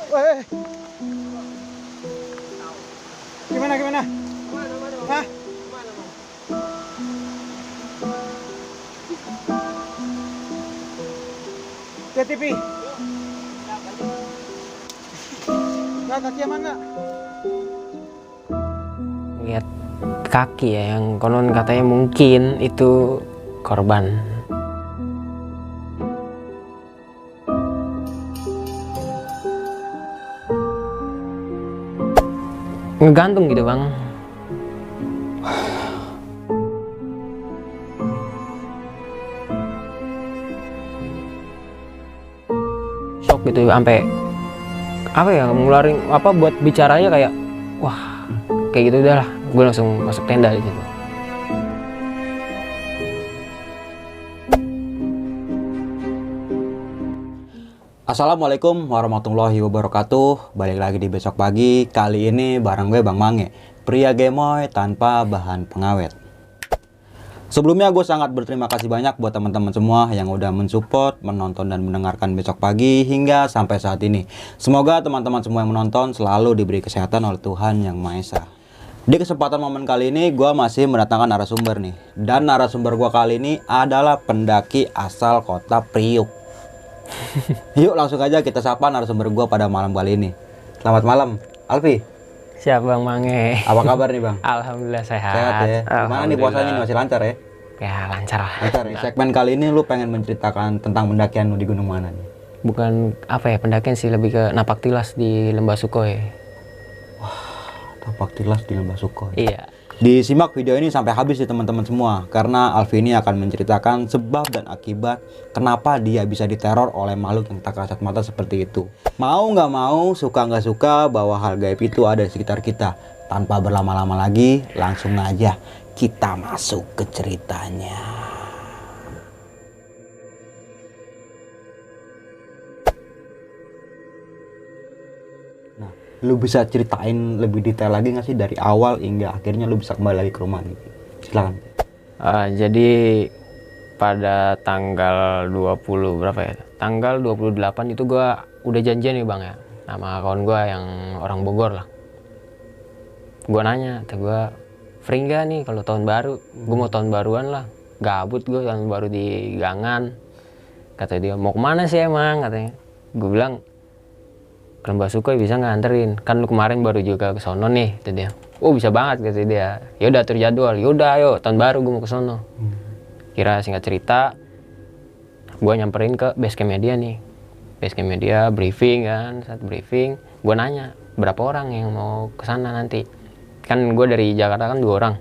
Weh, gimana? Hah? Lihat TV. Nggak, kaki aman nggak? Lihat kaki ya, yang konon katanya mungkin itu korban. Ngegantung gitu bang. Shock gitu sampai apa ya, ngeluarin apa buat bicaranya kayak wah kayak gitu. Udah lah, gue langsung masuk tenda di situ. Assalamualaikum warahmatullahi wabarakatuh. Balik lagi di Besok Pagi. Kali ini bareng gue Bang Mange, pria gemoy tanpa bahan pengawet. Sebelumnya gue sangat berterima kasih banyak buat teman-teman semua yang udah mensupport, menonton dan mendengarkan Besok Pagi hingga sampai saat ini. Semoga teman-teman semua yang menonton selalu diberi kesehatan oleh Tuhan Yang Maha Esa. Di kesempatan momen kali ini gue masih mendatangkan narasumber nih. Dan narasumber gue kali ini adalah pendaki asal kota Priuk. Yuk langsung aja kita sapa narasumber gua pada malam kali ini. Selamat malam, Alfi. Siap Bang Mange. Apa kabar nih Bang? Alhamdulillah sehat. Sehat ya. Gimana nih puasanya nih, masih lancar ya? Ya lancar lah. Lancar ya. Segmen kali ini lu pengen menceritakan tentang pendakian lu di gunung mana nih? Bukan apa ya pendakian sih, lebih ke napak tilas di Lembah Sukoy. Tapak tilas di Lembah Sukoy. Iya. Disimak video ini sampai habis ya teman-teman semua, karena Alfi ini akan menceritakan sebab dan akibat kenapa dia bisa diteror oleh makhluk yang tak kasat mata seperti itu. Mau nggak mau, suka nggak suka, bahwa hal gaib itu ada di sekitar kita. Tanpa berlama-lama lagi, langsung aja kita masuk ke ceritanya. Nah, lu bisa ceritain lebih detail lagi nggak sih dari awal hingga akhirnya lu bisa kembali lagi ke rumah nih? Silakan. Jadi pada tanggal 20 berapa ya? Tanggal 28 itu gua udah janjian nih Bang ya, sama kawan gua yang orang Bogor lah. Gua nanya, kata gua, free nggak nih kalau tahun baru? Gua mau tahun baruan lah. Gabut gua tahun baru di gangan. Kata dia, mau kemana sih emang? Katanya. Gua bilang, ke Lembah Sukoy bisa nggak anterin? Kan lu kemarin baru juga ke sono nih, kata dia. Oh bisa banget, kata dia. Yaudah atur jadwal. Yaudah ayo, tahun baru gue mau ke sono. Kira singkat cerita, gue nyamperin ke base camp media nih. Base camp media briefing kan, saat briefing gue nanya berapa orang yang mau ke sana nanti. Kan gue dari Jakarta kan 2 orang.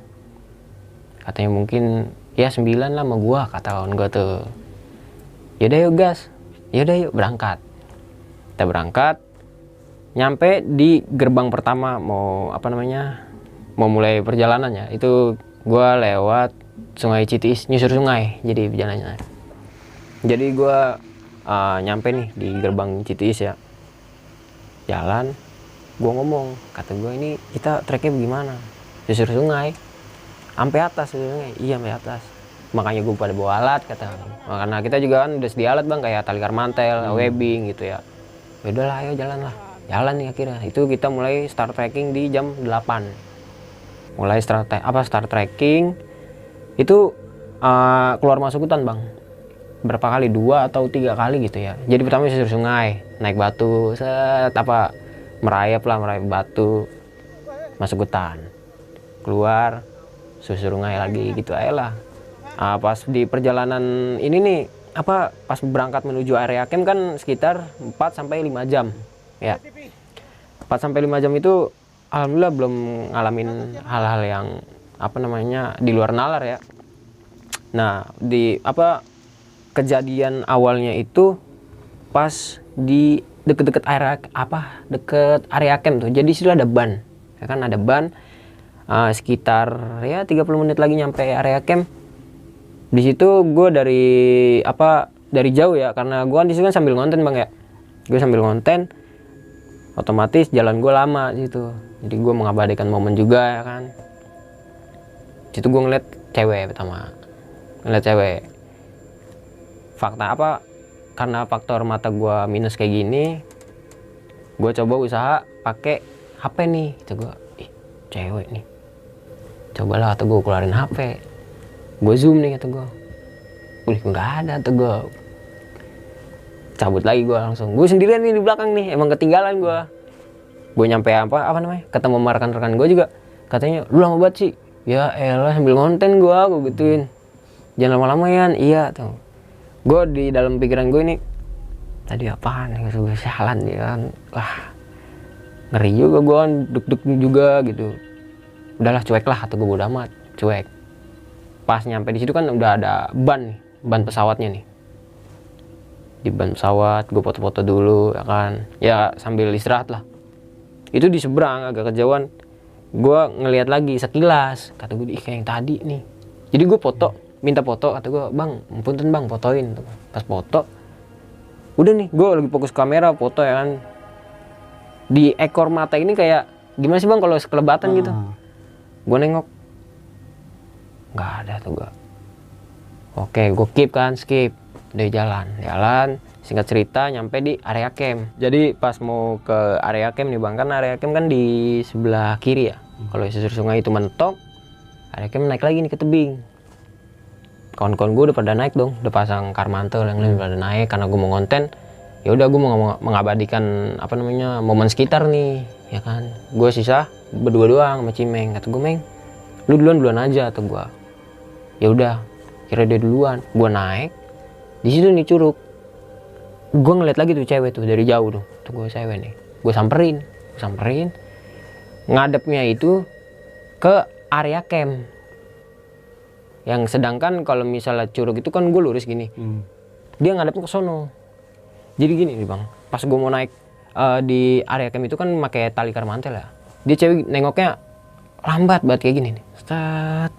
Katanya mungkin ya 9 lah sama gue, kata kawan gue tuh. Yaudah yuk gas, yaudah yuk berangkat. Kita berangkat. Nyampe di gerbang pertama mau mulai perjalanannya, itu gue lewat Sungai Citiis, nyusur sungai jadi perjalanannya. Jadi gue nyampe nih di gerbang Citiis ya, jalan, gue ngomong, kata gue ini kita treknya bagaimana? Nyusur sungai sampai atas sungai. Iya sampai atas, makanya gue pada bawa alat, kata. Karena kita juga kan udah sedia alat Bang, kayak tali karmantel, webbing gitu ya. Udahlah ayo jalan nih akhirnya. Itu kita mulai start trekking di jam 8. Mulai start trekking itu keluar masuk hutan Bang. Berapa kali? 2 atau 3 kali gitu ya. Jadi pertama susur sungai, naik batu, merayap batu, masuk hutan. Keluar, susur sungai lagi gitu aja lah. Pas di perjalanan ini nih, pas berangkat menuju area camp kan sekitar 4 sampai 5 jam. Ya, 4 sampai 5 jam itu alhamdulillah belum ngalamin hal-hal yang di luar nalar ya. Nah, kejadian awalnya itu pas di deket area camp tuh. Jadi situ ada ban. Ya kan ada ban, sekitar ya 30 menit lagi nyampe area camp. Di situ gue dari jauh ya, karena gue di situ kan sambil ngonten Bang ya. Gue sambil ngonten, otomatis jalan gue lama gitu. Jadi gue mengabadikan momen juga ya kan. Situ gue ngeliat cewek pertama. Fakta karena faktor mata gue minus kayak gini, Gue coba usaha pakai HP nih, kata gue, ih cewek nih, cobalah, kata gue keluarin HP, gue zoom nih, kata gue, udah nggak ada, kata gue, cabut lagi gue langsung, gue sendirian nih di belakang nih, emang ketinggalan gue nyampe apa namanya, ketemu sama rekan-rekan gue juga, katanya lu lama banget sih, ya elah sambil ngonten gue gituin, jangan lama-lama ya, iya tuh, gue di dalam pikiran gue ini, tadi apaan ya, gue sialan ya kan, wah ngeri juga gue kan, deg-deg juga gitu, udahlah cuek lah, atau gue bodo amat, cuek. Pas nyampe di situ kan udah ada ban pesawatnya nih, di ban pesawat gue foto-foto dulu ya kan, ya sambil istirahat lah. Itu di seberang agak kejauhan, gue ngelihat lagi sekilas, kata gue ih kayak yang tadi nih, jadi gue foto, minta foto, kata gue bang punten bang fotoin, pas foto udah nih gue lagi fokus kamera foto ya kan, di ekor mata ini kayak gimana sih bang kalau sekelebatan gitu, gue nengok nggak ada tuh gue. Oke gue skip dari jalan, singkat cerita nyampe di area camp. Jadi pas mau ke area camp nih bang, kan area camp kan di sebelah kiri ya, kalau susur sungai itu mentok, area camp naik lagi nih ke tebing. Kawan-kawan gue udah pada naik dong, udah pasang karmantel, yang lain pada naik, karena gue mau konten. Ya udah gue mau mengabadikan apa namanya momen sekitar nih, ya kan. Gue sisa berdua doang sama Cimeng. Kata gue, Meng, lu duluan aja, atau gue. Ya udah, kira dia duluan. Gue naik, di situ nih curug. Gue ngeliat lagi tuh cewek tuh dari jauh tuh, gue cewek nih. Gue samperin, ngadepnya itu ke area camp. Yang sedangkan kalau misalnya curug itu kan gue lurus gini, dia ngadepnya ke sono. Jadi gini nih bang, pas gue mau naik di area camp itu kan pakai tali karmantel ya, dia cewek nengoknya lambat banget kayak gini nih, set.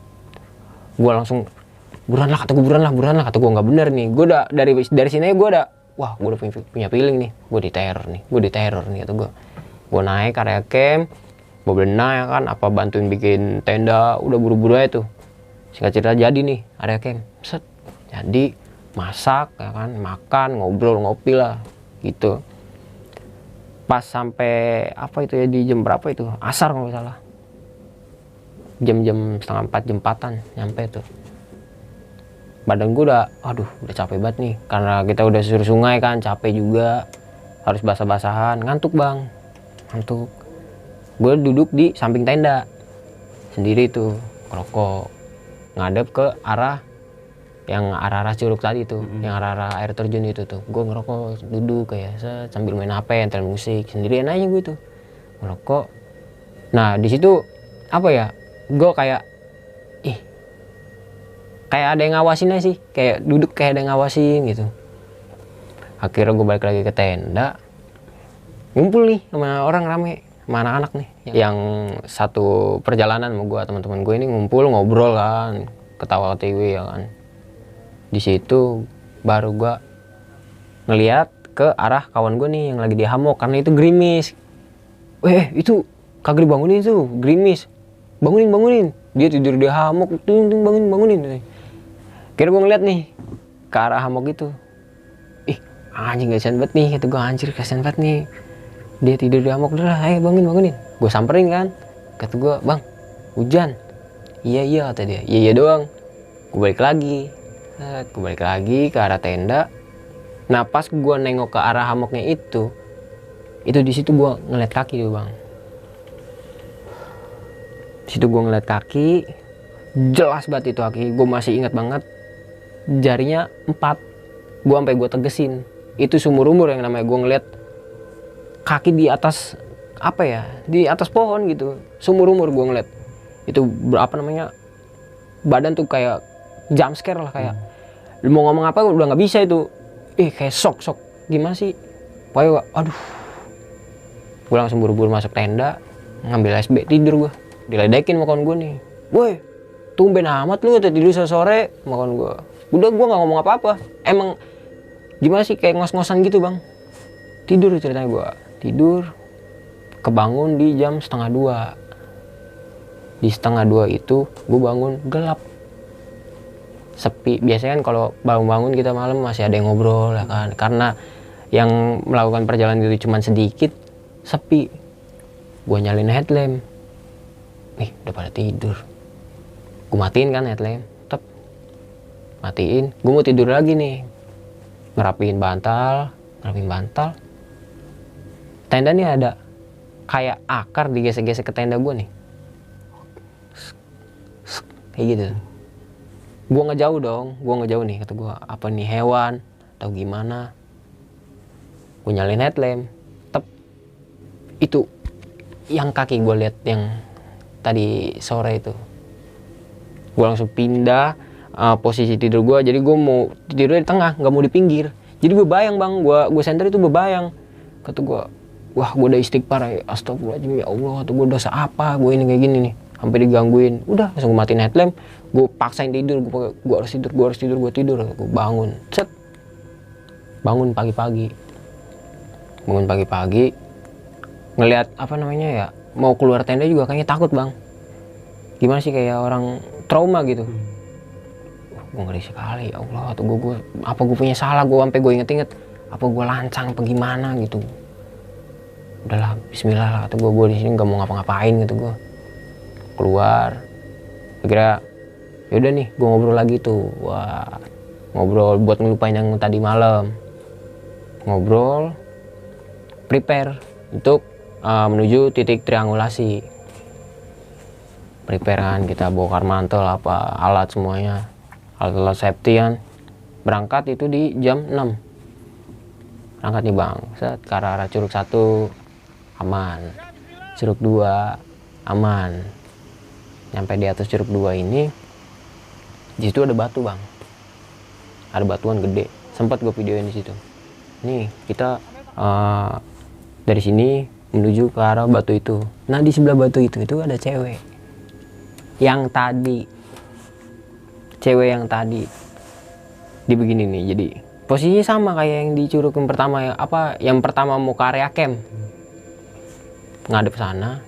Gue langsung buruan lah, kata gue nggak bener nih, gue udah dari sini gue udah, wah gue udah punya feeling nih, gue diteror nih kata gue. Gue naik area camp, gue berenang ya kan, apa bantuin bikin tenda, udah buru-buru aja tuh. Singkat cerita jadi nih area camp, set, jadi masak ya kan, makan, ngobrol, ngopi lah gitu. Pas sampai apa itu ya, di jam berapa itu, asar kalau nggak salah, jam setengah 4, jam 4-an nyampe tuh. Badan gue udah capek banget nih, karena kita udah susur sungai kan, capek juga, harus basah-basahan, ngantuk bang, ngantuk. Gue duduk di samping tenda sendiri tuh, ngerokok, ngadep ke arah curug tadi tuh, yang arah air terjun itu tuh. Gue ngerokok, duduk kayak sambil main HP, nyetel musik sendirian aja gue tuh ngerokok. Nah di situ apa ya, gue kayak kayak ada yang ngawasin aja sih, kayak duduk kayak ada yang ngawasin gitu. Akhirnya gue balik lagi ke tenda, ngumpul nih sama orang rame, sama anak-anak nih yang satu perjalanan sama gue, teman-teman gue ini ngumpul ngobrol kan, ketawa-ketiwi ya kan. Di situ baru gue ngeliat ke arah kawan gue nih yang lagi di hammock, karena itu gerimis. Itu kagak dibangunin tuh, gerimis, bangunin, dia tidur di hammock, bangunin. Kira gue ngeliat nih ke arah hammock itu, anjing kasihan banget nih, kata gue, anjir kasihan banget nih, dia tidur di hammock, udah ayo bangunin. Gue samperin kan, kata gue, bang hujan. Iya kata dia, iya doang. Gue balik lagi ke arah tenda. Nah pas gue nengok ke arah hammocknya itu di situ gue ngeliat kaki tuh bang. Di situ gue ngeliat kaki, jelas banget itu kaki. Gue masih ingat banget, jarinya 4. Gue sampai gue tegesin, itu seumur umur yang namanya gue ngeliat kaki di atas apa ya, di atas pohon gitu. Seumur umur gue ngeliat itu berapa namanya, badan tuh kayak jump scare lah, kayak mau ngomong apa udah nggak bisa itu, kayak shock gimana sih, pokoknya aduh. Gue langsung buru-buru masuk tenda, ngambil SB, tidur gue. Diledekin sama kawan gue nih, woi tumben amat lu tidur sore sama kawan gue. Udah gue nggak ngomong apa-apa, emang gimana sih, kayak ngos-ngosan gitu bang. Tidur ceritanya gue, kebangun di jam 1:30. Di 1:30 itu gue bangun gelap, sepi. Biasanya kan kalau bangun kita malam masih ada yang ngobrol ya kan, karena yang melakukan perjalanan itu cuma sedikit, sepi. Gue nyalin headlamp, udah pada tidur. Gue matiin kan headlamp, matiin. Gue mau tidur lagi nih, ngerapiin bantal. Tenda nih ada kayak akar digesek-gesek ke tenda gue nih, kayak gitu. Gue ngejauh nih, kata gue apa nih, hewan atau gimana. Gue nyalain headlamp, itu yang kaki gue lihat yang tadi sore itu. Gue langsung pindah posisi tidur gue, jadi gue mau tidurnya di tengah, nggak mau di pinggir. Jadi bebayang bang, gue senter itu bebayang. Kata gue, wah gue udah istighfar ya, astagfirullahaladzim ya Allah, kata gue dosa apa gue ini kayak gini nih, sampai digangguin. Udah langsung gue matiin headlamp, gue paksain tidur, gue harus tidur, gue tidur. Gue bangun, bangun pagi-pagi, ngelihat apa namanya ya, mau keluar tenda juga kayaknya takut bang. Gimana sih, kayak orang trauma gitu. Gue ngeri sekali, ya Allah, atau gue apa gue punya salah, gue sampai gue inget-inget apa gue lancang apa gimana gitu. Udahlah, bismillah lah, atau gue di sini nggak mau ngapa-ngapain gitu. Gue keluar, kira yaudah nih, gue ngobrol lagi tuh. Wah, ngobrol buat ngelupain yang tadi malam. Ngobrol, prepare untuk menuju titik triangulasi. Preparean kita bongkar mantel, apa alat semuanya, alat safety kan. Berangkat itu di jam 6. Berangkat nih bang, set ke arah Curug 1 aman, Curug 2 aman. Nyampe di atas Curug 2 ini, di situ ada batu bang, ada batuan gede. Sempat gue videoin di situ. Nih kita dari sini menuju ke arah batu itu. Nah di sebelah batu itu ada cewek yang tadi, di begini nih. Jadi posisinya sama kayak yang di Curug yang pertama ya, yang pertama mau ke area camp, ngadep sana,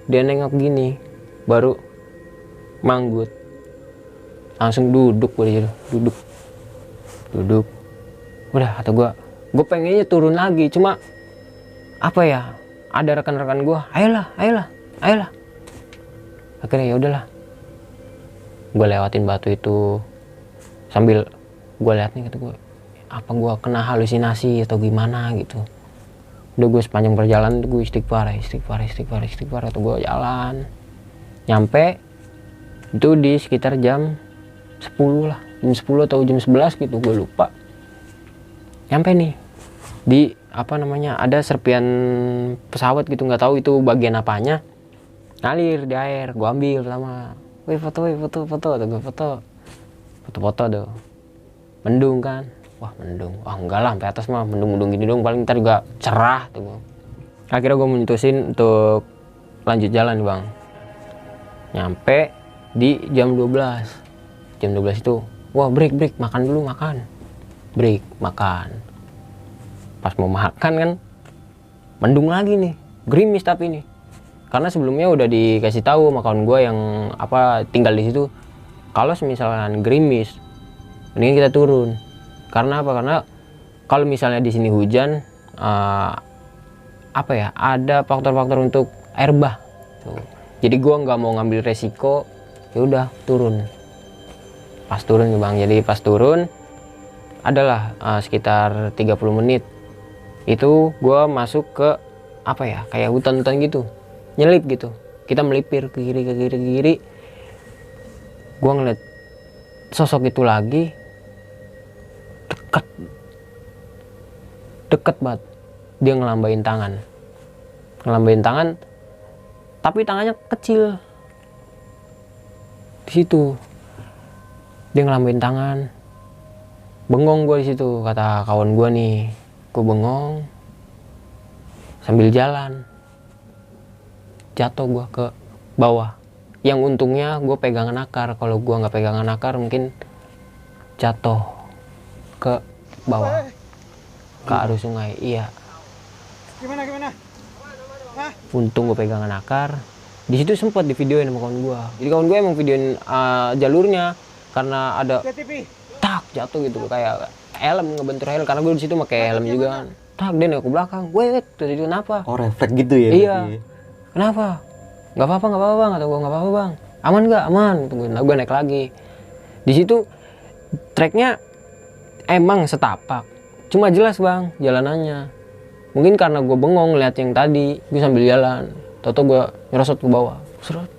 dia nengok gini, baru manggut, langsung duduk. Gue duduk. Udah, kata gue pengennya turun lagi, cuma apa ya, ada rekan-rekan gue, ayolah. Akhirnya ya udahlah, gue lewatin batu itu sambil gue lihat nih, kata gue, apa gue kena halusinasi atau gimana gitu. Udah gue sepanjang perjalanan gue istighfar atau gue jalan. Nyampe itu di sekitar jam 10 lah, jam 10 atau jam 11 gitu, gue lupa. Nyampe nih di apa namanya, ada serpian pesawat gitu, nggak tahu itu bagian apanya, ngalir di air. Gue ambil pertama, foto atau gue foto tuh. Mendung kan, wah enggak lah, sampai atas mah mendung gini dong, paling ntar juga cerah tuh gua. Akhirnya gue mutusin untuk lanjut jalan bang. Nyampe di jam 12 itu, wah break, makan dulu, makan. Pas mau makan kan mendung lagi nih, gerimis. Tapi nih karena sebelumnya udah dikasih tahu sama kawan gue yang tinggal di situ, kalau misalkan gerimis mendingan kita turun. Karena apa? Karena kalau misalnya di sini hujan, ada faktor-faktor untuk air bah. Tuh. Jadi gua nggak mau ngambil resiko, ya udah turun. Pas turun nih bang, jadi pas turun adalah sekitar 30 menit itu gua masuk ke kayak hutan-hutan gitu, nyelip gitu. Kita melipir ke kiri. Gua ngeliat sosok itu lagi deket banget. Dia ngelambain tangan, tapi tangannya kecil. Di situ dia ngelambain tangan, bengong gue di situ. Kata kawan gue nih, gue bengong sambil jalan, jatuh gue ke bawah. Yang untungnya gue pegangan akar. Kalau gue nggak pegangan akar mungkin jatuh ke bawah, ke arus sungai. Iya. Gimana? Hah? Untung gue pegangan akar. Di situ sempat di videoin sama kawan gue. Jadi kawan gue emang videoin jalurnya, karena ada TTP. tak jatuh gitu, kayak helm, ngebentur helm. Karena gue di situ pakai helm juga kan. Tak, dia nengok ke belakang. Wait, tadi kenapa? Oh, refleks gitu ya? Iya. Berarti. Kenapa? Nggak apa-apa bang, atau gue nggak apa-apa bang. Aman nggak? Aman. Nah, gue naik lagi. Di situ treknya emang setapak, cuma jelas bang jalanannya. Mungkin karena gue bengong lihat yang tadi, gue sambil jalan. Toto gue nyerosot ke bawah, seret.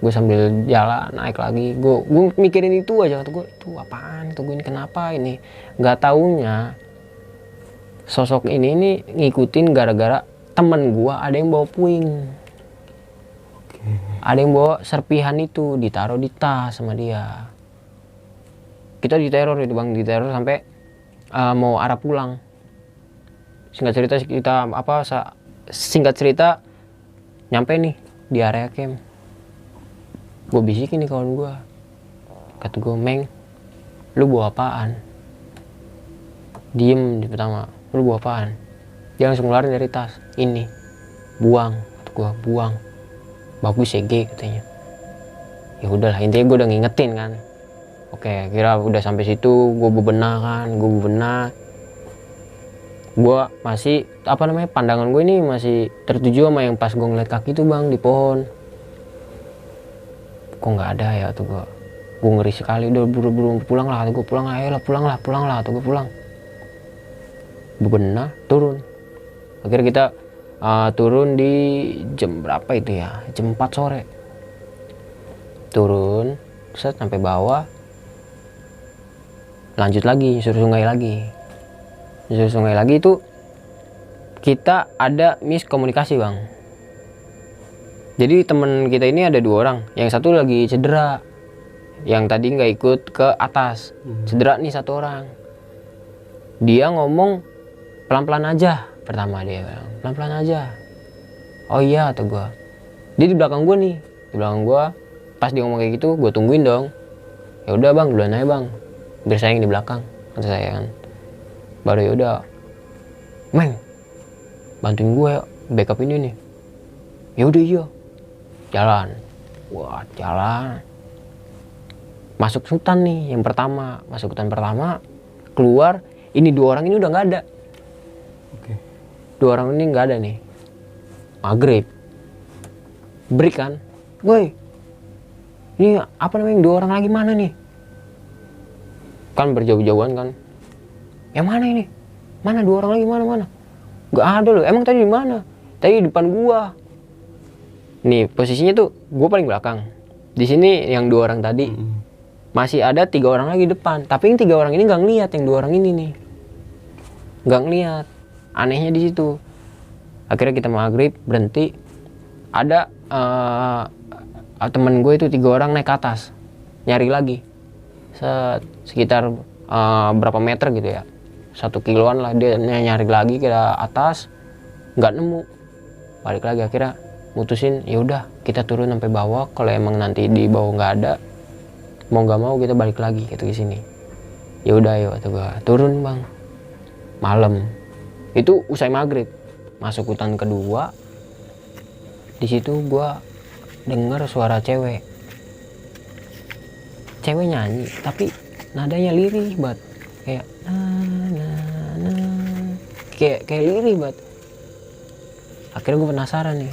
Gue sambil jalan naik lagi. Gue mikirin itu aja. Kata gue, itu apaan? Itu gue ini kenapa ini? Nggak taunya sosok ini ngikutin gara-gara temen gue ada yang bawa puing. Ada yang bawa serpihan itu ditaruh di tas sama dia. Kita diteror itu bang, diteror sampai mau arah pulang. Singkat cerita nyampe nih di area camp. Gue bisikin nih kawan gue. Kata gue, Meng, lu bawa apaan? Diem di pertama. Lu bawa apaan? Dia langsung ngeluarin dari tas. Ini, buang. Kata gue, buang. Bagus ya G katanya. Ya udahlah, intinya gue udah ngingetin kan. Oke, kira udah sampai situ, gue bebenah. Gue masih pandangan gue ini masih tertuju sama yang pas gue ngeliat kaki itu bang di pohon. Kok nggak ada ya tuh gue ngeri sekali. Udah buru-buru pulang lah, gue pulang lah, tuh gue pulang. Bebenah, turun. Akhirnya kita turun di jam berapa itu ya? Jam 4 sore. Turun, set sampai bawah. Lanjut lagi, nyusur sungai lagi itu kita ada miskomunikasi bang. Jadi temen kita ini ada 2 orang, yang satu lagi cedera, yang tadi nggak ikut ke atas, cedera nih 1 orang. Dia ngomong pelan-pelan aja, pertama dia bilang pelan-pelan aja. Oh iya kata gue, dia di belakang gue nih, pas dia ngomong kayak gitu gue tungguin dong. Ya udah bang, duluan aja bang, biar saya yang di belakang, kata saya kan. Baru ya udah, Meng, bantuin gue ya backup ini nih. Ya udah iya, jalan. Wah jalan, masuk hutan nih yang pertama, keluar. Ini 2 orang ini udah nggak ada. Oke. 2 orang ini nggak ada nih. Maghrib, break kan, woi, ini 2 orang lagi mana nih? Kan berjauh-jauhan kan. Yang mana ini? Mana 2 orang lagi mana? Gak ada loh. Emang tadi di mana? Tadi di depan gua. Nih posisinya tuh gua paling belakang. Di sini yang 2 orang tadi masih ada 3 orang lagi depan. Tapi yang 3 orang ini nggak ngeliat yang 2 orang ini nih. Nggak ngeliat. Anehnya di situ. Akhirnya kita maghrib berhenti. Ada temen gue itu 3 orang naik ke atas nyari lagi. Sekitar berapa meter gitu ya, 1 kiloan lah dia nyari lagi ke atas, nggak nemu. Balik lagi, akhirnya mutusin ya udah kita turun sampai bawah, kalau emang nanti di bawah nggak ada, mau nggak mau kita balik lagi gitu ke sini. Ya udah yuk kata gua, turun bang. Malam itu usai maghrib masuk hutan kedua. Di situ gua dengar suara cewek nyanyi tapi nadanya lirih banget, kayak kayak lirih banget. Akhirnya gue penasaran nih,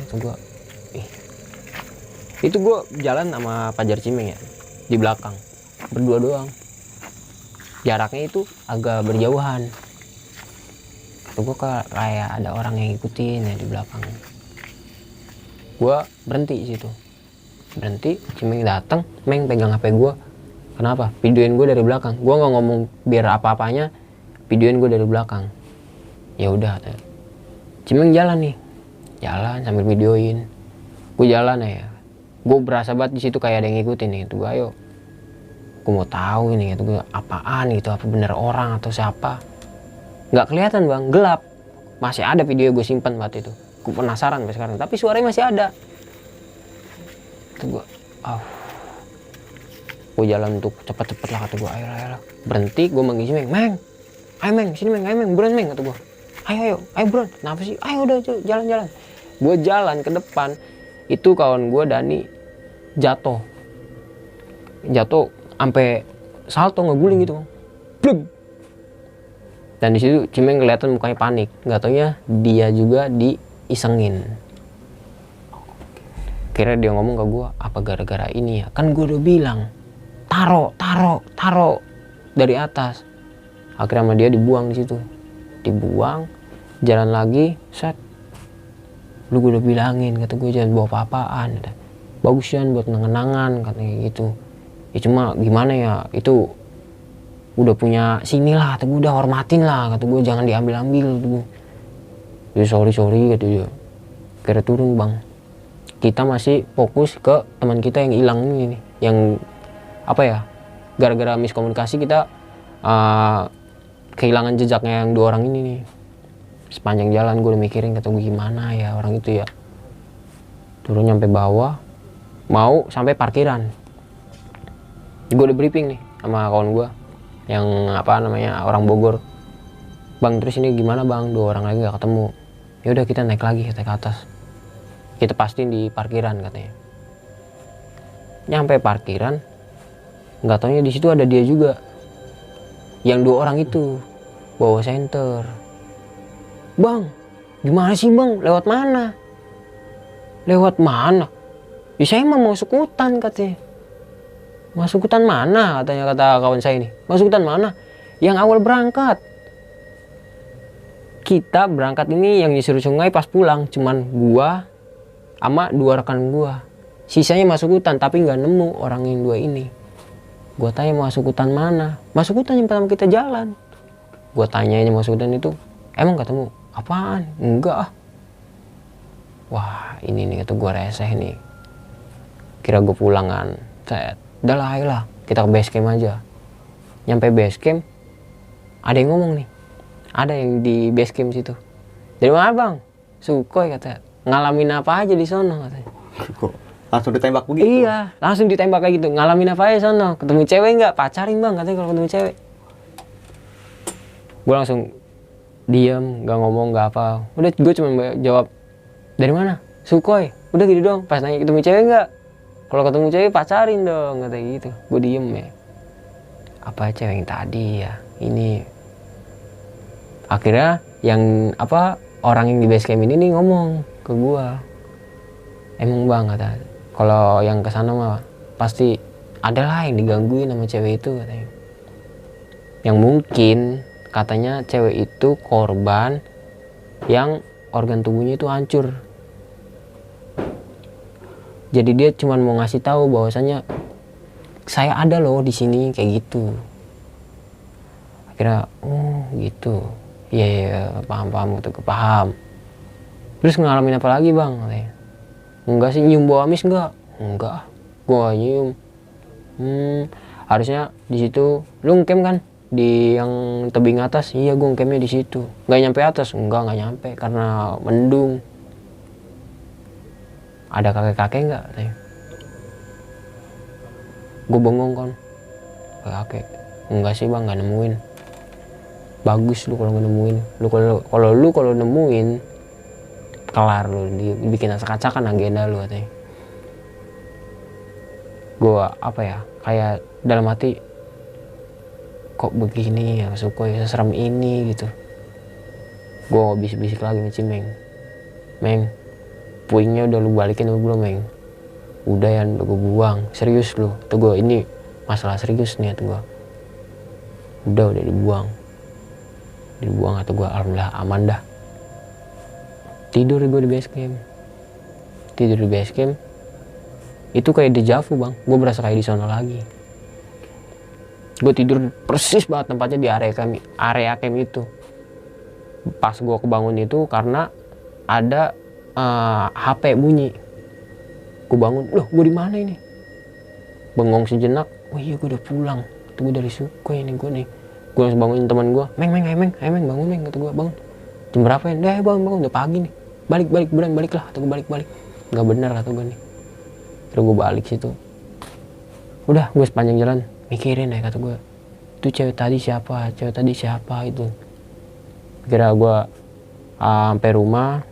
itu gue jalan sama Pajar Cimeng ya, di belakang berdua doang, jaraknya itu agak berjauhan. Itu gue kayak ada orang yang ngikutin ya di belakang. Gue berhenti di situ, Cimeng datang, Meng pegang HP gue. Kenapa? Videoin gue dari belakang. Gue nggak ngomong biar apa-apanya, videoin gue dari belakang. Ya udah, Cimeng jalan nih, jalan sambil videoin. Gue jalan ya, gue berasa banget di situ kayak ada yang ngikutin nih. Itu gue, ayo, gue mau tahu ini, itu gue apaan gitu, apa bener orang atau siapa? Nggak kelihatan bang, gelap. Masih ada video gue simpan waktu itu. Gue penasaran sampai sekarang, tapi suaranya masih ada. Itu gue, gue jalan untuk cepet-cepet lah, kata gue, ayo. Berhenti, gue manggil Cimeng, Meng, ayo Meng, sini Meng, ayo Meng, buruan Meng, kata gue. Ayo buruan, kenapa sih? Ayo udah jalan. Gue jalan ke depan, itu kawan gue Dani jatuh sampai salto ngeguling gitu bang. Plug. Dan di situ Cimeng kelihatan mukanya panik, nggak taunya dia juga diisengin. Kira dia ngomong ke gue, apa gara-gara ini ya? Kan gue udah bilang, taro dari atas. Akhirnya sama dia dibuang di situ, dibuang, jalan lagi, set. Lu gue udah bilangin, kata gue jangan bawa apa-apaan. Bagus kan buat kenangan, katanya gitu. Ya cuma gimana ya, itu udah punya sini lah, kata gue udah hormatin lah, kata gue jangan diambil-ambil, kata gue. Ya sorry kata dia. Kira turun bang. Kita masih fokus ke teman kita yang hilang ini nih, yang apa ya, gara-gara miskomunikasi kita kehilangan jejaknya yang 2 orang ini nih. Sepanjang jalan gue udah mikirin, kata gue gimana ya orang itu ya. Turun nyampe bawah, mau sampai parkiran, gue udah briefing nih sama kawan gue yang apa namanya orang Bogor. Bang terus ini gimana bang, 2 orang lagi gak ketemu. Ya udah kita naik lagi, kita ke atas, kita pastiin di parkiran katanya. Nyampe parkiran, nggak taunya di situ ada dia juga, yang 2 orang itu bawa senter. Bang gimana sih bang, lewat mana? Ya saya mah mau masuk hutan katanya. Masuk hutan mana katanya, kata kawan saya ini. Masuk hutan mana? Yang awal berangkat. Kita berangkat ini yang nyisir sungai pas pulang cuman gua sama 2 rekan gua. Sisanya masuk hutan tapi nggak nemu orang yang 2 ini. Gua tanya masuk hutan mana? Masuk hutan yang pertama kita jalan. Gua tanyain masuk hutan itu, emang ketemu? Apaan? Enggak ah. Wah ini nih, kata gua reseh nih. Kira gua pulangan. Udah lah, kita ke base camp aja. Nyampe base camp, ada yang ngomong nih. Ada yang di base camp situ. Dari mana bang? Sukhoi kata. Ngalamin apa aja di sono katanya. Kok langsung ditembak begitu? Iya, langsung ditembak kayak gitu. Ngalamin apa aja sono? Ketemu cewek nggak? Pacarin bang katanya kalau ketemu cewek. Gue langsung diam, nggak ngomong, nggak apa. Udah gue cuma jawab, dari mana? Sukhoi. Udah gitu dong. Pas nanya ketemu cewek nggak? Kalau ketemu cewek pacarin dong katanya gitu. Gue diem ya. Apa cewek yang tadi ya? Ini. Akhirnya yang apa orang yang di base camp ini nih ngomong ke gua, emang bang kata, kalau yang kesana mah pasti ada lah yang digangguin sama cewek itu katanya. Yang mungkin katanya cewek itu korban yang organ tubuhnya itu hancur. Jadi dia cuma mau ngasih tahu bahwasanya saya ada loh di sini kayak gitu. Akhirnya oh gitu. Iya, paham gitu, paham. Terus ngalamin apa lagi bang? Katanya. Enggak sih, nyium bau amis enggak? Enggak, gua nyium. Harusnya di situ lu ngecamp kan di yang tebing atas. Iya, gua ngcampnya di situ. Nggak nyampe atas? Enggak nyampe karena mendung. Ada kakek-kakek enggak? Katanya. Gua bengong kan. Kakek. Enggak sih bang, nggak nemuin. Bagus lu kalau nemuin. Lu kalau nemuin kelar lu, dibikin acak-acakan agenda lu katanya. Gua apa ya, kayak dalam hati kok begini ya Sukhoi, seserem ini gitu. Gua bisik-bisik lagi sama Cimeng. Meng, puingnya udah lu balikin apa belum Meng? Udah ya, udah gua buang. Serius lu, tuh gua ini masalah serius nih tuh gua. Udah dibuang atau gue alhamdulillah aman dah. Tidur gue di base camp itu kayak dejavu bang, gue berasa kayak di sana lagi. Gue tidur persis banget tempatnya di area camp itu. Pas gue kebangun itu karena ada HP bunyi. Gue bangun, loh gue di mana ini? Bengong sejenak, oh iya gue udah pulang. Tuh gue dari Sukhoi ini gue nih. Gue langsung bangunin teman gue, Meng bangun Meng, kata gue, bangun. Jam berapa ya? Bangun, udah pagi nih. Balik lah, kata gue balik. Nggak bener kata gue nih. Terus gue balik situ. Udah, gue sepanjang jalan mikirin ya kata gue. Itu cewek tadi siapa itu. Kira gue sampai rumah,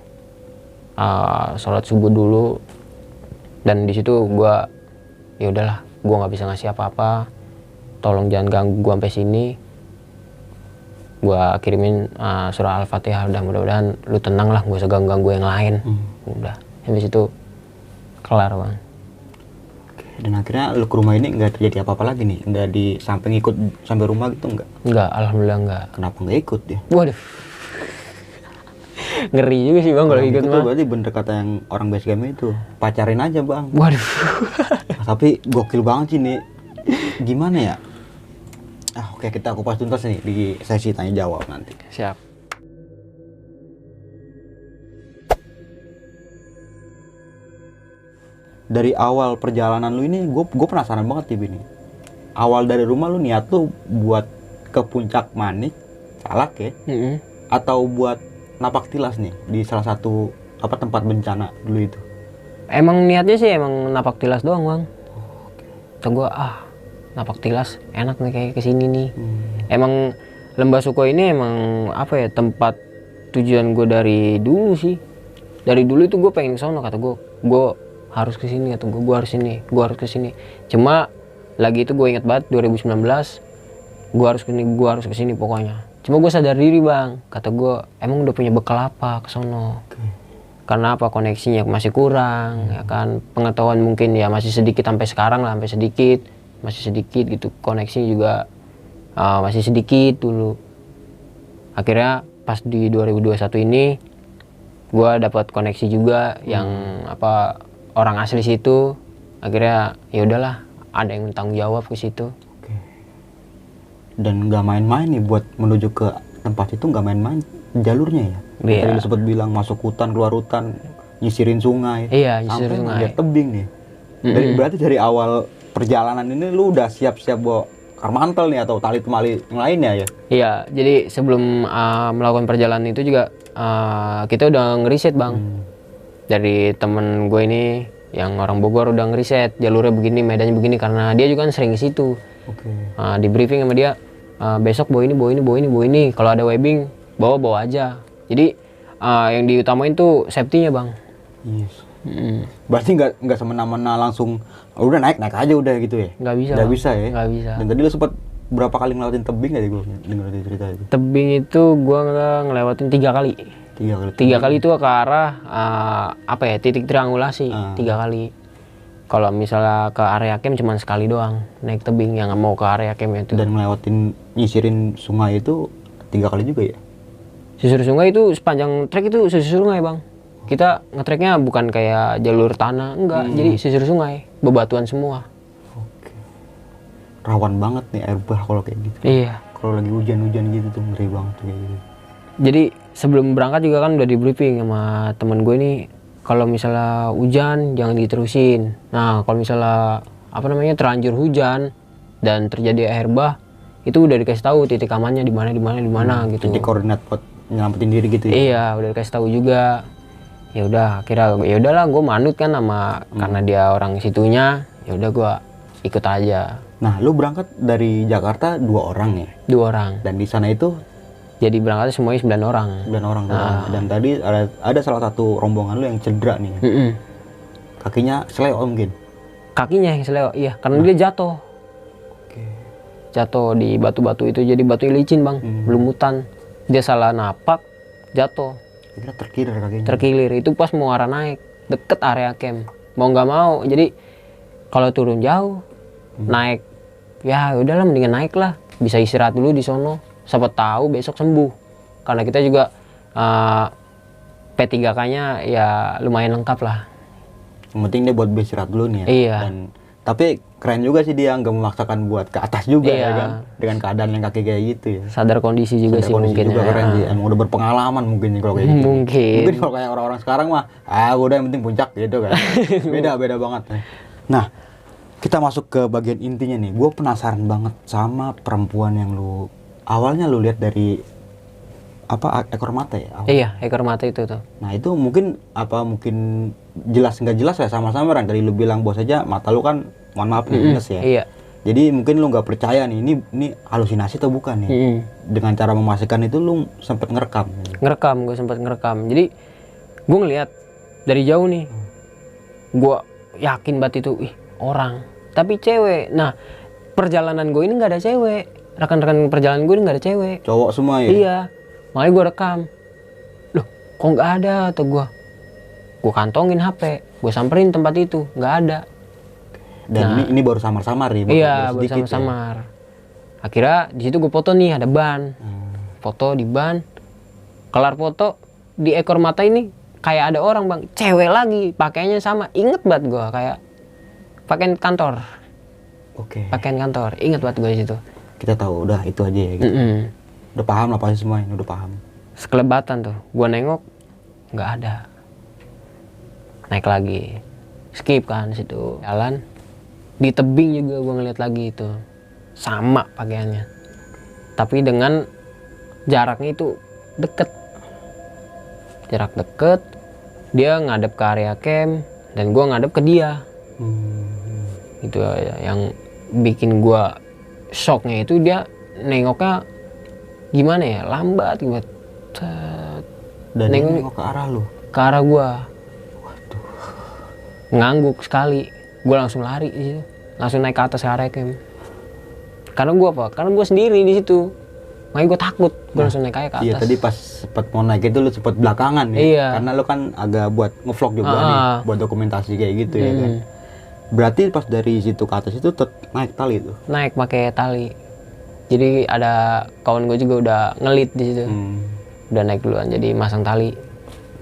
sholat subuh dulu. Dan di situ gue, ya udahlah, gue nggak bisa ngasih apa-apa. Tolong jangan ganggu gue sampai sini. Gua kirimin surah Al-Fatihah, udah mudah-mudahan lu tenang lah, gak usah ganggu yang lain. Udah, habis itu kelar bang. Dan akhirnya lu ke rumah ini nggak terjadi apa-apa lagi nih? Nggak di samping ikut sampai rumah gitu nggak? Enggak, alhamdulillah enggak. Kenapa nggak ikut ya? Waduh, ngeri juga sih bang kalau ikut itu mah. berarti bener kata yang orang base game itu, pacarin aja bang. Waduh. Tapi gokil banget sih nih. Gimana ya? Oke, kita kupas tuntas nih di sesi tanya jawab nanti. Siap. Dari awal perjalanan lu ini, gue penasaran banget Tib ini. Awal dari rumah lu niat lu buat ke Puncak Manik, Salak ya? Atau buat napak tilas nih di salah satu tempat bencana dulu itu? Emang niatnya sih emang napak tilas doang bang. Kata gue napak tilas enak nih kayak kesini nih. Emang Lembah Suko ini emang apa ya, tempat tujuan gue dari dulu sih. Dari dulu itu gue pengen ke sono, kata gue harus kesini, kata gue harus ini, gue harus kesini. Cuma lagi itu gue inget banget 2019 gue harus kesini pokoknya. Cuma gue sadar diri bang, kata gue emang udah punya bekal apa ke sono. Karena apa, koneksinya masih kurang ya kan, pengetahuan mungkin ya masih sedikit sampai sekarang lah, masih sedikit gitu, koneksi juga masih sedikit dulu. Akhirnya pas di 2021 ini gue dapat koneksi juga yang orang asli situ. Akhirnya ya udahlah, ada yang tanggung jawab ke situ. Dan nggak main-main nih buat menuju ke tempat itu, nggak main-main jalurnya ya. Tadi lu sempat bilang masuk hutan, keluar hutan, nyisirin sungai. Iya, nyisirin sungai. Sampai tebing nih. Berarti dari awal perjalanan ini lu udah siap-siap bawa karmantel nih atau tali temali yang lainnya ya? Iya, jadi sebelum melakukan perjalanan itu juga kita udah ngeriset bang. Dari temen gue ini yang orang Bogor udah ngeriset jalurnya begini, medannya begini, karena dia juga kan sering ke situ. Di briefing sama dia, besok bawa ini. Kalau ada webbing bawa aja. Jadi yang diutamain tuh safety-nya bang. Yes. Berarti nggak semena-mena langsung udah naik aja udah gitu ya? Nggak bisa. Nggak bisa ya? Nggak bisa. Dan tadi lu sempat berapa kali ngelewatin tebing tadi gue dengar cerita itu? Tebing itu gue ngelewatin 3 kali. 3 kali itu ke arah titik triangulasi 3 kali. Kalau misalnya ke area camp cuma sekali doang naik tebing, yang mau ke area camp itu. Dan nyisirin sungai itu 3 kali juga ya? Susur sungai itu sepanjang trek itu susur sungai bang. Kita ngetreknya bukan kayak jalur tanah, enggak. Jadi susur sungai, bebatuan semua. Rawan banget nih air bah kalau kayak gitu. Iya. Kalau lagi hujan-hujan gitu tuh ngeri banget tuh kayak gitu. Jadi sebelum berangkat juga kan udah di briefing sama temen gue nih, kalau misalnya hujan jangan diterusin. Nah kalau misalnya terlanjur hujan dan terjadi air bah, itu udah dikasih tahu titik amannya di mana gitu. Titik koordinat buat nyelamatin diri gitu ya? Iya, udah dikasih tahu juga. Ya udah, akhirnya ya udahlah gue manut kan sama karena dia orang situnya, ya udah gue ikut aja. Nah, lu berangkat dari Jakarta 2 orang ya? 2 orang. Dan di sana itu jadi berangkatnya semuanya 9 orang. 9 orang. Dan tadi ada salah satu rombongan lu yang cedera nih. Kakinya seleo mungkin? Kakinya yang seleo, iya. Karena dia jatuh. Jatuh di batu-batu itu, jadi batu licin bang, belumutan. Dia salah napak, jatuh. Kira terkilir kakinya? Terkilir, itu pas mau arah naik, deket area camp. Mau nggak mau, jadi kalau turun jauh, naik, ya udahlah mendingan naik lah. Bisa istirahat dulu di sono. Siapa tahu besok sembuh, karena kita juga P3K-nya ya lumayan lengkap lah. Yang penting dia buat beristirahat dulu nih ya. Iya. Tapi keren juga sih dia nggak memaksakan buat ke atas juga ya kan, dengan keadaan yang kaki kayak gitu ya. Sadar kondisi juga sih mungkin juga ya. Keren sih, emang udah berpengalaman mungkin kalau kayak gitu. Mungkin kalau kayak orang-orang sekarang mah udah yang penting puncak gitu kan. beda banget. Nah, kita masuk ke bagian intinya nih. Gue penasaran banget sama perempuan yang awalnya lu lihat dari ekor mata ya? Iya, ekor mata itu tuh. Nah itu mungkin jelas nggak jelas ya, sama-sama kan. Tadi lu bilang bahwa saja mata lu kan, mohon maaf nih, minus ya. Iya. Jadi mungkin lu nggak percaya nih, ini halusinasi atau bukan nih? Dengan cara memastikan itu lu sempat ngerekam. Gue sempat ngerekam. Jadi gue ngeliat dari jauh nih, gue yakin banget itu orang, tapi cewek. Nah perjalanan gue ini nggak ada cewek. rekan-rekan perjalanan gue nggak ada cewek. Cowok semua ya? Iya, makanya gue rekam. Loh, kok nggak ada? Atau gue kantongin HP, gue samperin tempat itu, nggak ada. Dan ini baru samar-samar nih? Iya, baru samar-samar. Akhirnya di situ gue foto nih, ada ban. Foto di ban, kelar foto, di ekor mata ini kayak ada orang bang, cewek lagi, pakaiannya sama. Inget banget gue, kayak pakaian kantor. Oke. Pakaian kantor, inget banget gue di situ. Kita tahu, udah itu aja ya gitu. Udah paham lah pasti semua ini, udah paham. Sekelebatan tuh, gue nengok, nggak ada. Naik lagi, skip kan situ, jalan. Di tebing juga gue ngeliat lagi itu, sama pakaiannya. Tapi dengan jaraknya itu deket. Jarak deket, dia ngadep ke area camp, dan gue ngadep ke dia. Itu ya, yang bikin gue shocknya itu dia nengoknya gimana ya, lambat gitu. Dan nengok ke arah lu? Ke arah gue. Waduh. Ngangguk sekali. Gue langsung lari di situ, langsung naik ke atas area camp. Karena gue apa? Karena gue sendiri di situ. Makanya gue takut, gue langsung naik kayak ke atas. Iya, tadi pas sempat mau naik itu lu sempat belakangan ya. Iya. Karena lu kan agak buat ngevlog juga nih, buat dokumentasi kayak gitu ya kan. Berarti pas dari situ ke atas itu naik tali tuh? Naik pakai tali. Jadi ada kawan gue juga udah ngelit di situ. Udah naik duluan, jadi masang tali.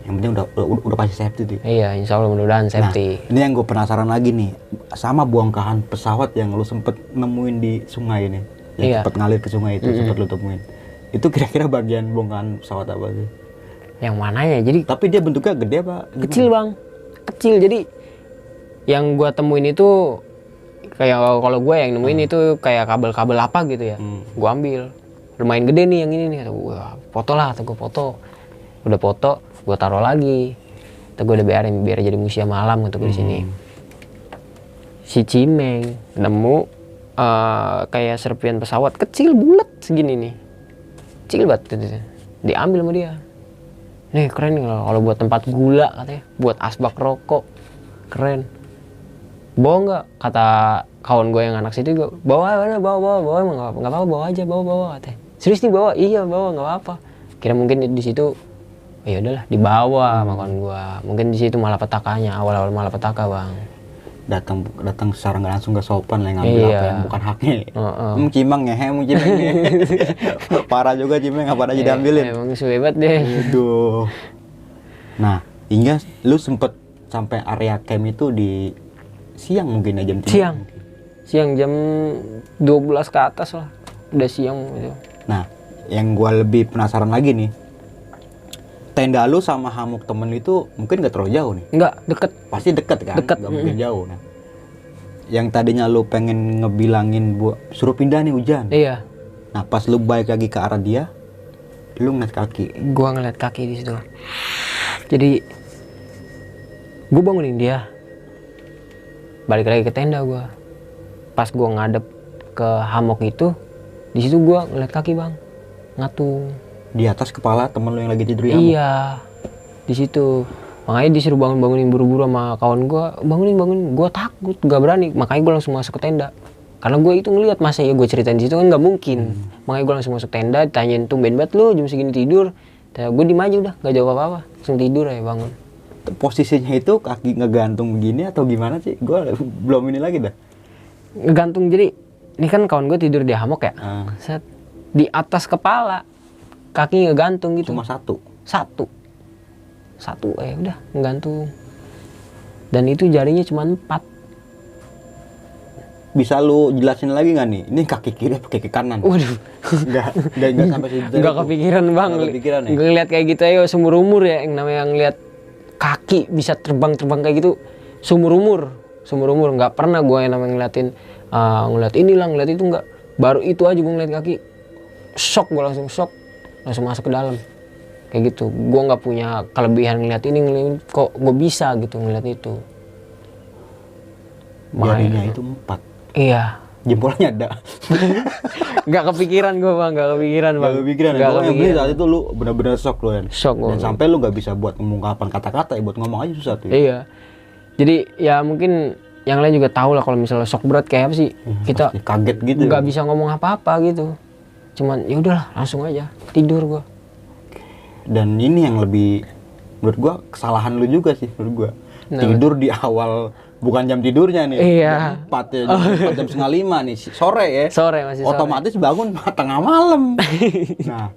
Yang penting udah pasti safety tuh. Iya, insya Allah mudah-mudahan safety. Nah, ini yang gue penasaran lagi nih, sama bongkahan pesawat yang lu sempet nemuin di sungai ini, yang sempet ngalir ke sungai itu, sempet lu temuin. Itu kira-kira bagian bongkahan pesawat apa sih? Yang mana ya? Jadi tapi dia bentuknya gede apa? Kecil bang, kecil. Jadi yang gue temuin itu kayak kalau gue yang nemuin itu kayak kabel-kabel apa gitu ya. Gue ambil, lumayan gede nih yang ini nih. Kata gue, foto lah, atau gue foto. Udah foto, gue taruh lagi. Atau gue udah biar jadi museum alam untuk di sini. Si Cimeng nemu kayak serpian pesawat kecil bulat segini nih, kecil banget. Diambil sama dia. Nih keren nih kalau buat tempat gula katanya, buat asbak rokok, keren. Bawa nggak? Kata kawan gue yang anak situ juga, bawa emang nggak apa-apa, bawa aja, bawa katanya. Serius nih bawa? Iya bawa, nggak apa-apa. Kira mungkin di situ, ya udahlah dibawa sama kawan gue. Mungkin di situ malapetaka-nya, awal-awal malapetaka bang. Datang secara nggak langsung nggak sopan lah, ngambil apa yang bukan haknya. Cimeng ngehe, parah juga Cimeng, apa aja diambilin. Emang sehebat deh. Aduh. Nah, hingga lu sempet sampai area camp itu di siang mungkin ya, jam 3? Siang jam 12 ke atas lah, udah siang gitu. Nah, yang gua lebih penasaran lagi nih, tenda lu sama hammock temen lu itu mungkin gak terlalu jauh nih? Enggak, deket. Pasti deket kan? Deket. Gak mungkin jauh. Nah, yang tadinya lu pengen ngebilangin suruh pindah nih hujan. Iya. Nah, pas lu balik lagi ke arah dia, lu ngeliat kaki. Gua ngeliat kaki di situ. Jadi gua bangunin dia, balik lagi ke tenda gua. Pas gua ngadep ke hammock itu, di situ gua ngeliat kaki bang, ngatung. Di atas kepala temen lu yang lagi tidur di hammock? Iya, di situ. Makanya disuruh bangunin buru-buru sama kawan gua, bangunin. Gua takut, gak berani. Makanya gua langsung masuk ke tenda. Karena gue itu ngeliat, masa ya gue ceritain di situ kan nggak mungkin. Makanya gue langsung masuk tenda, ditanyain tumben banget lu jam segini tidur. Gue diem aja udah, gak jawab apa-apa, langsung tidur aja bangun. Posisinya itu kaki ngegantung begini atau gimana sih? Gue belum ini lagi dah. Ngegantung, jadi ini kan kawan gue tidur di hammock ya. Set, di atas kepala, kaki ngegantung gitu. Cuma satu? Satu, udah ngegantung. Dan itu jarinya cuma 4. Bisa lu jelasin lagi nggak nih? Ini kaki kiri apa kaki kanan? Waduh, nggak sampai situ. Nggak kepikiran bang. Nggak kepikiran ya? Ngeliat kayak gitu ayo seumur umur ya, yang namanya ngeliat kaki bisa terbang kayak gitu seumur umur nggak pernah gue yang namanya ngeliat inilah ngeliat itu, nggak. Baru itu aja gue ngeliat kaki, shock, gue langsung masuk ke dalam kayak gitu. Gue nggak punya kelebihan ngeliat ini kok gue bisa gitu ngeliat itu. Jarinya itu 4. Iya. Jempolnya ada. Gak kepikiran gue bang, gak kepikiran. Yang saat itu lu bener-bener shock lu kan. Shock. Dan sampai lu gak bisa buat mengungkapkan kata-kata ya, buat ngomong aja susah tuh. Iya. Jadi ya mungkin yang lain juga tahu lah kalau misalnya shock berat kayak apa sih. Kita kaget gitu. Gak bisa ngomong apa-apa gitu. cuman ya udahlah langsung aja tidur gua. Dan ini yang lebih menurut gua kesalahan lu juga sih menurut gua. Tidur di awal bukan jam tidurnya nih. Iya. Jam 4 ya, jam 4:30 nih sore ya. Sore masih sore. Otomatis bangun tengah malam. Nah,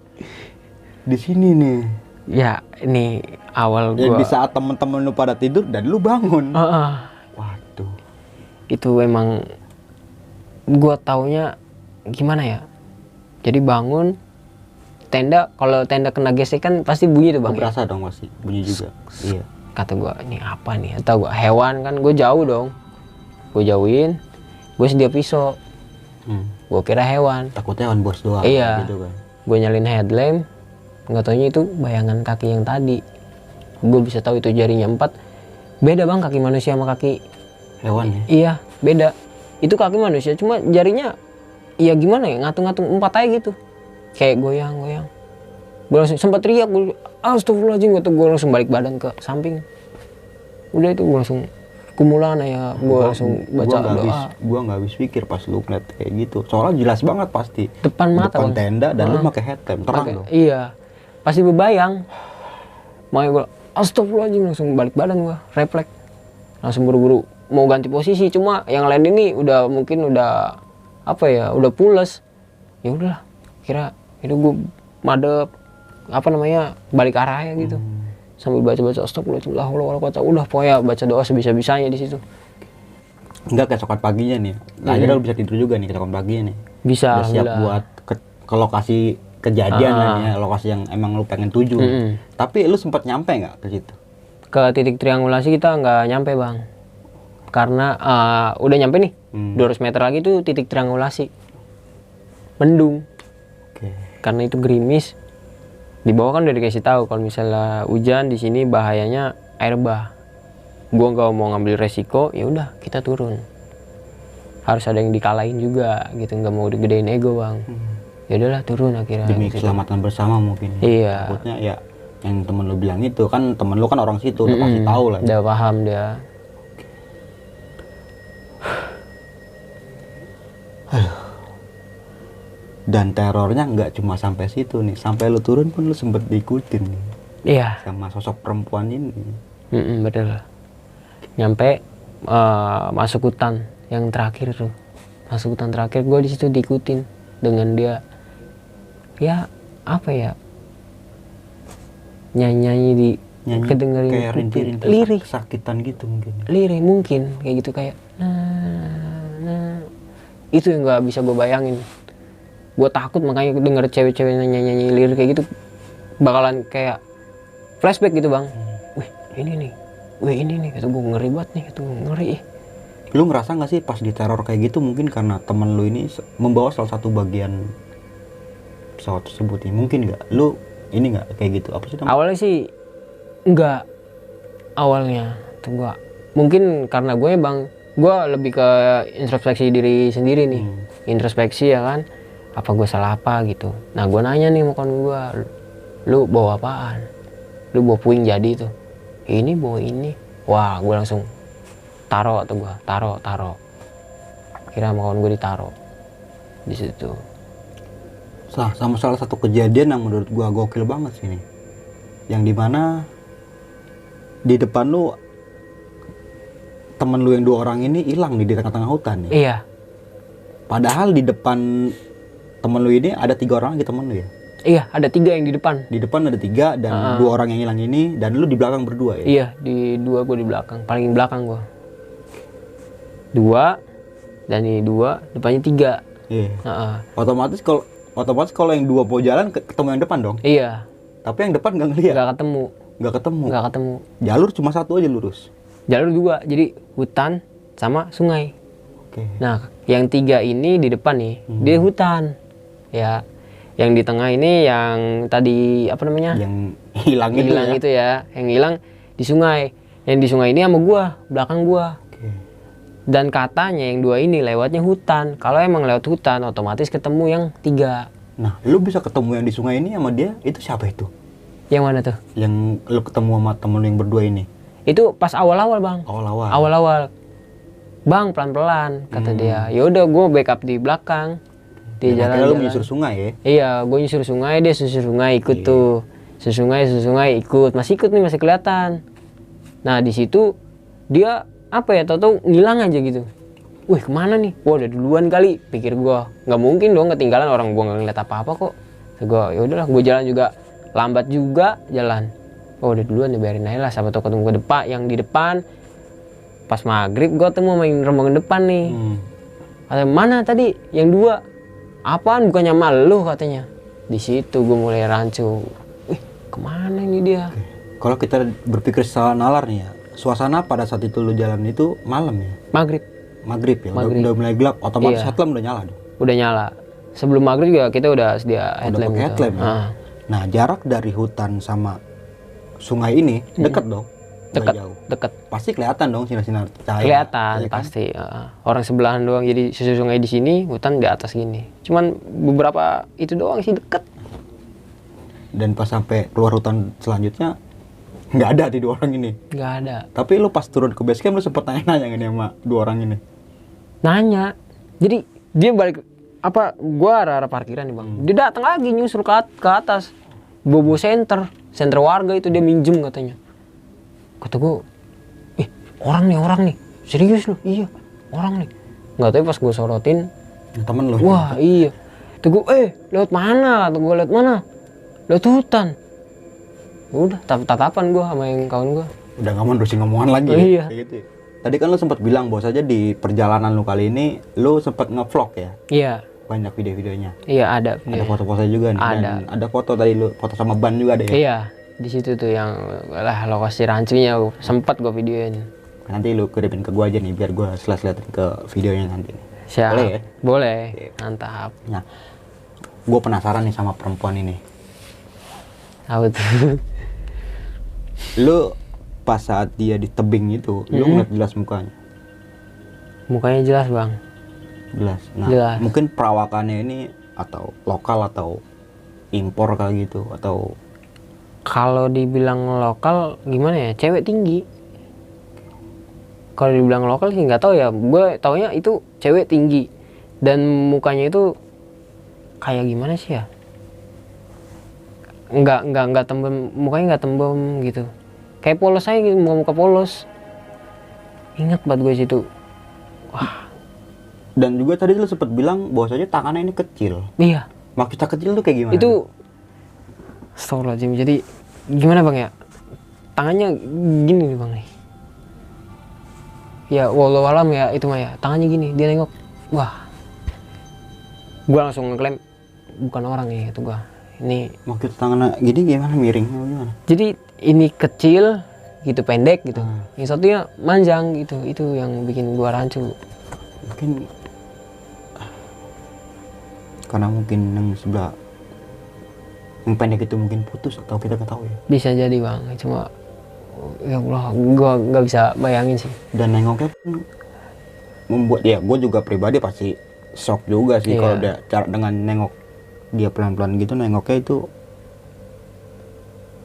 di sini nih. Ya ini awal Ya, gua. di saat temen-temen lu pada tidur dan lu bangun. Waduh. Itu emang gua taunya gimana ya? Jadi bangun tenda, kalau tenda kena gesekan pasti bunyi tuh bang. Berasa dong masih bunyi juga. Iya. Kata gua ini apa nih? Atau gua hewan kan? Gue jauh dong. Gue jauhin. Gue sedia pisau. Gue kira hewan. Takutnya hewan bos doang. Iya. Gitu kan. Gue nyalin headlamp. Nggak taunya itu bayangan kaki yang tadi. Gue bisa tahu itu jarinya 4. Beda bang kaki manusia sama kaki Hewan ya. Iya beda. Itu kaki manusia cuma jarinya ya gimana ya, ngatung-ngatung 4 aja gitu. Kayak goyang-goyang. Gue langsung sempat teriak, gue astagfirullahaladzim, gue langsung balik badan ke samping. Udah itu gue langsung kumulan ya, gue langsung baca doa. Gue nggak habis pikir pas lu ngeliat kayak gitu. Soalnya jelas banget pasti. Depan mata Depan bang. tenda dan lu pakai headlamp terang dong. Iya, pasti berbayang. Makanya gue astagfirullahaladzim, langsung balik badan gue, refleks. Langsung buru-buru mau ganti posisi, cuma yang lain ini udah mungkin udah apa ya, udah pules. Ya udahlah, kira itu gue madep apa namanya balik arahnya gitu. Sambil baca-baca astagfirullahaladzim, udah pokoknya baca doa sebisa-bisanya di situ. Enggak keesokan paginya nih. Nah, akhirnya lu bisa tidur juga nih keesokan paginya nih. Bisa. Udah siap buat ke lokasi kejadian lah ya, lokasi yang emang lu pengen tuju. Tapi lu sempat nyampe nggak ke situ? Ke titik triangulasi kita nggak nyampe bang, karena udah nyampe nih 200 meter lagi tuh titik triangulasi, mendung. Karena itu gerimis. Di bawah kan udah dikasih tahu kalau misalnya hujan di sini bahayanya air bah. Gua nggak mau ngambil resiko, ya udah kita turun. Harus ada yang dikalahin juga gitu, nggak mau digedein ego bang. Ya udahlah turun akhirnya. Demi keselamatan bersama mungkin. Iya. Takutnya ya yang temen lu bilang itu kan, temen lu kan orang situ udah pasti tahu lah. Udah paham dia. Dan terornya nggak cuma sampai situ nih, sampai lu turun pun lu sempet diikutin nih. Iya. Sama sosok perempuan ini. Betul. Nyampe masuk hutan yang terakhir tuh. Masuk hutan terakhir gue di situ diikutin dengan dia. Ya apa ya? Nyanyi di kedengerin kayak rintik-rintik lirik kesakitan gitu mungkin. Lirik mungkin kayak gitu kayak nah. Itu yang nggak bisa gue bayangin. Gue takut makanya denger cewek-cewek nyanyi lirik kayak gitu bakalan kayak flashback gitu bang. Wih ini nih kata gue ngeri banget nih, kata gue ngeri. Lu ngerasa nggak sih pas diteror kayak gitu mungkin karena temen lu ini membawa salah satu bagian pesawat tersebut nih, mungkin nggak? Lu ini nggak kayak gitu apa sih namanya? Awalnya sih enggak, awalnya tuh gue mungkin karena gue ya bang, gue lebih ke introspeksi diri sendiri nih. Introspeksi ya kan, apa gue salah apa gitu. Nah gue nanya nih sama kawan gue, lu bawa apaan? Lu bawa puing jadi tuh. Ini bawa ini. Wah gue langsung taro tuh gue, taro. Kira sama kawan gue ditaro di situ. Sama salah satu kejadian yang menurut gua gokil banget sih nih, yang dimana di depan lu temen lu yang 2 orang ini hilang nih di tengah-tengah hutan nih. Iya. Padahal di depan temen lu ini ada 3 orang lagi temen lu ya. Iya, ada 3 yang di depan. Di depan ada 3 dan 2 orang yang hilang ini, dan lu di belakang berdua ya. Iya, di 2 gue di belakang, paling belakang gue. 2 dan ini 2, depannya 3. Iya. Otomatis kalau yang 2 mau jalan ketemu yang depan dong. Iya. Tapi yang depan nggak ngeliat. Nggak ketemu. Jalur cuma 1 aja lurus. Jalur 2, jadi hutan sama sungai. Oke. Nah, yang 3 ini di depan nih, dia hutan. Ya, yang di tengah ini yang tadi apa namanya? Yang hilang itu ya. Yang hilang di sungai. Yang di sungai ini sama gua, belakang gua. Dan katanya yang 2 ini lewatnya hutan. Kalau emang lewat hutan, otomatis ketemu yang 3. Nah, lu bisa ketemu yang di sungai ini sama dia, itu siapa itu? Yang mana tuh? Yang lu ketemu sama temen lu yang berdua ini? Itu pas awal-awal bang. Awal-awal. Bang pelan-pelan kata dia. Ya udah gue backup di belakang. Dia Dan akhirnya lu jalan-jalan. menyusur sungai ya. Iya, gue nyusur sungai, dia susur sungai ikut tuh. Susur sungai ikut, masih ikut nih, masih kelihatan. Nah di situ dia apa ya, tau-tau ngilang aja gitu. Wih kemana nih? Wah udah duluan kali, pikir gue. Nggak mungkin dong ketinggalan, orang gue nggak ngeliat apa-apa kok. Gue ya udahlah, gue jalan juga lambat juga jalan. Oh udah duluan ya, biarin aja lah. Siapa tau ketemu ke depan, yang di depan. Pas maghrib gue temu main rombongan depan nih. Kata mana tadi yang 2? Apaan, bukannya malu katanya. Di situ gue mulai rancu. Kemana ini dia? Kalau kita berpikir secara nalar nih ya, suasana pada saat itu lu jalan itu malam ya? Maghrib ya? Maghrib. Udah mulai gelap, otomatis Iya. headlamp udah nyala dong? Udah nyala. Sebelum maghrib juga kita udah sedia Udah headlamp pakai gitu. headlamp ya? Nah jarak dari hutan sama sungai ini deket dong? Nggak Deket, jauh. deket. Pasti kelihatan dong sinar-sinar cahaya. Kelihatan ya kan? pasti. Orang sebelahan doang, jadi susur sungai di sini, hutan di atas gini. Cuman beberapa itu doang sih deket. Dan pas sampai keluar hutan selanjutnya nggak ada di 2 orang ini. Nggak ada. Tapi lu pas turun ke base camp lu sempet nanya-nanya nggak nih sama 2 orang ini? Nanya. Jadi dia balik apa? Gua arah parkiran nih bang. Dia datang lagi nyusul ke atas. Bobo center warga itu dia minjem katanya. Kata gue, orang nih, serius loh, iya, orang nih. Nggak tahu pas gue sorotin, Temen lu? wah iya. Tuh gue, lewat mana? Tuh gue lewat mana? Lewat hutan. Udah, tatapan gue sama yang kawan gue. Udah nggak mau nerusin ngomongan lagi Oh, ya? iya. Kayak gitu ya? Tadi kan lu sempat bilang bahwa saja di perjalanan lu kali ini, lu sempat nge-vlog ya? Iya, Banyak video-videonya. iya ada. Ada foto-foto juga nih. Ada. Dan ada foto tadi lu, foto sama ban juga ada ya? Iya, di situ tuh yang lah lokasi rancunya sempat gue videoin. Nanti lu kirimin ke gua aja nih, biar gua liatin ke videonya nanti. Siap. Boleh ya? Boleh. Mantap. Nah, gua penasaran nih sama perempuan ini. Apa tuh? Lu pas saat dia di tebing itu, lu ngeliat jelas mukanya? Mukanya jelas bang. Jelas. Nah, Jelas. mungkin perawakannya ini atau lokal atau impor kayak gitu atau Kalau dibilang lokal gimana ya, cewek tinggi. Kalau dibilang lokal sih nggak tahu ya, gue taunya itu cewek tinggi dan mukanya itu kayak gimana sih ya? Nggak tembem, mukanya nggak tembem gitu. Kayak polos aja gitu, muka polos. Ingat banget gue situ. Wah, dan juga tadi lu sempet bilang bahwasanya tangannya ini kecil. iya. Maksudnya kecil tuh kayak gimana? Itu astagfirullahaladzim. Jadi gimana bang ya? Tangannya gini nih bang nih. Ya wallahualam ya itu mah ya. Tangannya gini, dia nengok. Wah. Gua langsung ngeklaim bukan orang nih itu gua. Ini maksud tangannya gini gimana, miring atau gimana? jadi ini kecil gitu, pendek gitu. Yang satunya manjang gitu. Itu yang bikin gua rancu. Mungkin karena mungkin yang sebelah yang pendek itu mungkin putus atau kita nggak tahu ya. Bisa jadi bang. Cuma ya Allah, gua nggak bisa bayangin sih. Dan nengoknya pun membuat ya, gue juga pribadi pasti shock juga sih. Iya. Kalau udah cara dengan nengok dia pelan-pelan gitu, nengoknya itu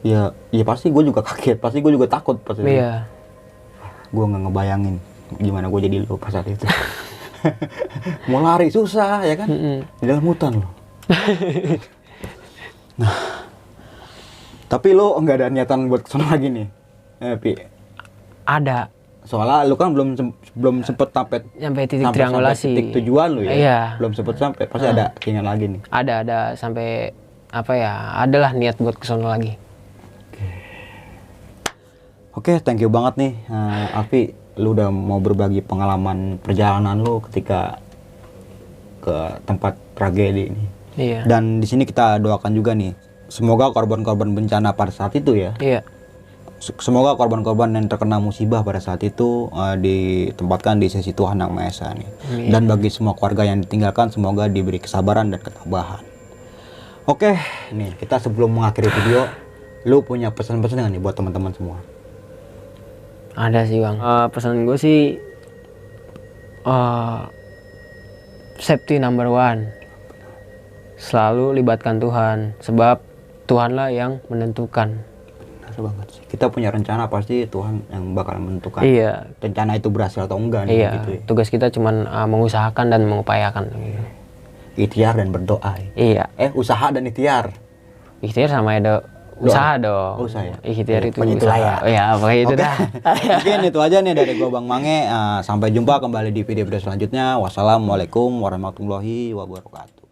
ya pasti gue juga kaget, pasti gue juga takut pas itu. Iya. Gue nggak ngebayangin gimana gue jadi lu pas saat itu. Mau lari susah ya kan, di dalam hutan loh. Nah, tapi lo nggak ada niatan buat kesana lagi nih, Pi? Ada. Soalnya lu kan belum sempet sampai Titik triangulasi. titik tujuan lu ya. Iya. Belum sempet sampai, pasti ada keinginan lagi nih. Ada sampai apa ya? Adalah niat buat kesana lagi. Oke, thank you banget nih, Alfi. Lu udah mau berbagi pengalaman perjalanan lu ketika ke tempat tragedi ini. Iya. Dan di sini kita doakan juga nih, semoga korban-korban bencana pada saat itu ya. Iya. Semoga korban-korban yang terkena musibah pada saat itu ditempatkan di sisi Tuhan Yang Maha Esa nih. Dan bagi semua keluarga yang ditinggalkan, semoga diberi kesabaran dan ketabahan. Oke, nih kita sebelum mengakhiri video, lu punya pesan-pesan nggak nih buat teman-teman semua? Ada sih bang. Pesan gue sih safety number one. Selalu libatkan Tuhan, sebab Tuhanlah yang menentukan. Benar banget sih. Kita punya rencana, pasti Tuhan yang bakal menentukan. Iya. Rencana itu berhasil atau enggak nih, Iya. gitu ya. Tugas kita cuma mengusahakan dan mengupayakan. Gitu. Ikhtiar dan berdoa. Iya. Usaha dan ikhtiar. Ikhtiar sama ada usaha dong. Usaha ya. Ikhtiar itu Pokoknya itulah ya. usaha. Ya, pokoknya itu dah. Mungkin itu aja nih dari gua Bang Mange. Sampai jumpa kembali di video-video selanjutnya. Wassalamualaikum warahmatullahi wabarakatuh.